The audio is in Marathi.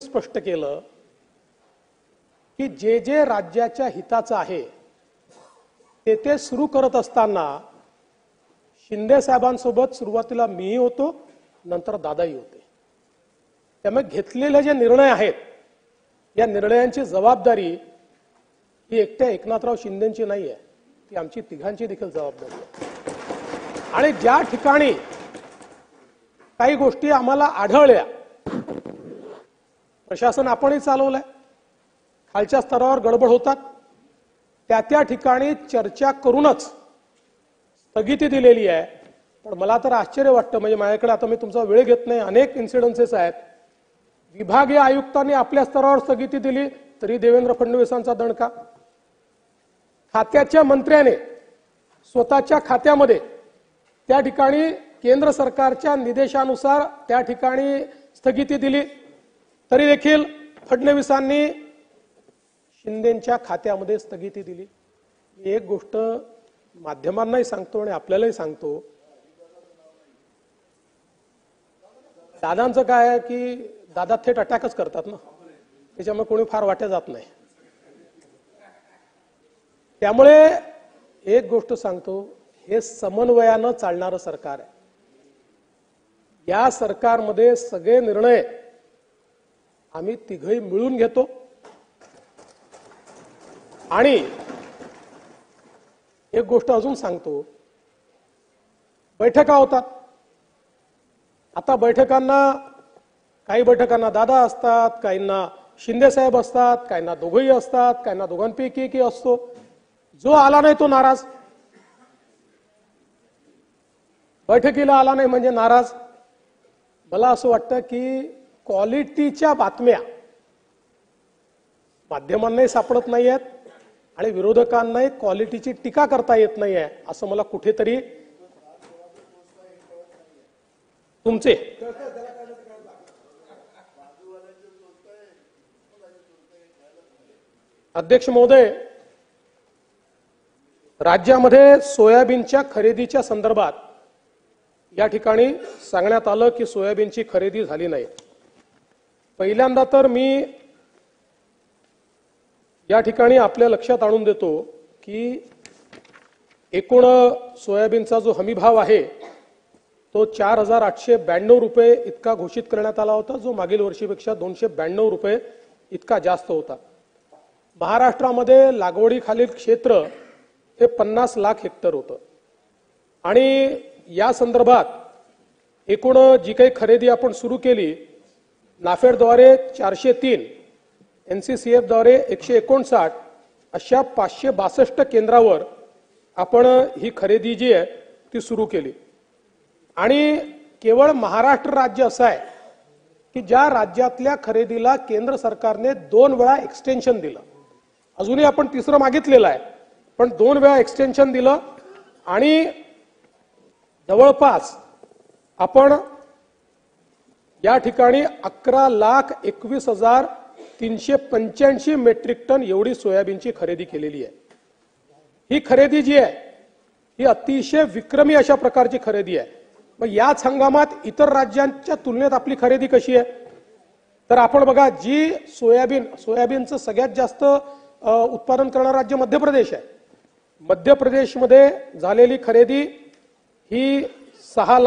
स्पष्ट केलं की जे जे राज्याच्या हिताचं आहे ते सुरू करत असताना शिंदे साहेबांसोबत सुरुवातीला मीही होतो, नंतर दादाही होते. त्यामुळे घेतलेले जे निर्णय आहेत या निर्णयांची जबाबदारी ही एकट्या एकनाथराव शिंदेची नाही आहे, ती आमची तिघांची देखील जबाबदारी आहे. आणि ज्या ठिकाणी काही गोष्टी आम्हाला आढळल्या, प्रशासन आपणही चालवलंय, खालच्या स्तरावर गडबड होतात, त्या ठिकाणी चर्चा करूनच स्थगिती दिलेली आहे. पण मला तर आश्चर्य वाटतं, म्हणजे माझ्याकडे आता मी तुमचा वेळ घेत नाही, अनेक इन्सिडेन्सेस आहेत. विभागीय आयुक्तांनी आपल्या स्तरावर स्थगिती दिली तरी देवेंद्र फडणवीसांचा दणका. खात्याच्या मंत्र्याने स्वतःच्या खात्यामध्ये त्या ठिकाणी केंद्र सरकारच्या निर्देशानुसार त्या ठिकाणी स्थगिती दिली तरी देखील फडणवीसांनी शिंदेच्या खात्यामध्ये स्थगिती दिली. एक गोष्ट माध्यमांनाही सांगतो आणि आपल्यालाही सांगतो, दादांचं काय आहे की दादा थेट अटॅकच करतात ना, त्याच्यामुळे कोणी फार वाट्या जात नाही. त्यामुळे एक गोष्ट सांगतो, हे समन्वयानं चालणारं सरकार आहे. या सरकारमध्ये सगळे निर्णय आम्ही तिघही मिळून घेतो. आणि एक गोष्ट अजून सांगतो, बैठका होतात. आता काही बैठकांना दादा असतात, काहींना शिंदे साहेब असतात, काहींना दोघंही असतात, काहींना दोघांपैकी एकही असतो. जो आला नाही तो नाराज, बैठकीला आला नाही म्हणजे नाराज. मला असं वाटतं की क्वालिटीच्या बातम्या माध्यमांनाही सापडत नाही आहेत आणि विरोधकांनाही क्वालिटीची टीका करता येत नाही आहे, असं मला कुठेतरी तुमचे अध्यक्ष महोदय, राज्यामध्ये सोयाबीनच्या खरेदीच्या संदर्भात या ठिकाणी सांगण्यात आलं की सोयाबीनची खरेदी झाली नाही. पहिल्यांदा तर मी या ठिकाणी आपल्या लक्षात आणून देतो की एकूण सोयाबीनचा जो हमीभाव आहे तो 4,892 रुपये इतका घोषित करण्यात आला होता, जो मागील वर्षीपेक्षा 292 रुपये इतका जास्त होता. महाराष्ट्रामध्ये लागवडीखालील क्षेत्र हे 50 लाख हेक्टर होतं आणि या संदर्भात एकूण जी काही खरेदी आपण सुरू केली, नाफेडद्वारे 403, NCCF द्वारे 159, अशा 562 केंद्रावर आपण ही खरेदी जी आहे ती सुरू केली. आणि केवळ महाराष्ट्र राज्य असं आहे की ज्या राज्यातल्या खरेदीला केंद्र सरकारने 2 वेळा एक्सटेन्शन दिलं. अजूनही आपण तिसरं मागितलेलं आहे, पण 2 वेळा एक्सटेन्शन दिलं आणि जवळपास आपण या ठिकाणी 11,21,385 मेट्रिक टन एवढी सोयाबीनची खरेदी केलेली आहे. ही खरेदी जी आहे ही अतिशय विक्रमी अशा प्रकारची खरेदी आहे. मग याच हंगामात इतर राज्यांच्या तुलनेत आपली खरेदी कशी आहे? तर आपण बघा, जी सोयाबीनचं सगळ्यात जास्त उत्पादन करणारं राज्य मध्य प्रदेश आहे. मध्य प्रदेशमध्ये झालेली खरेदी ही 6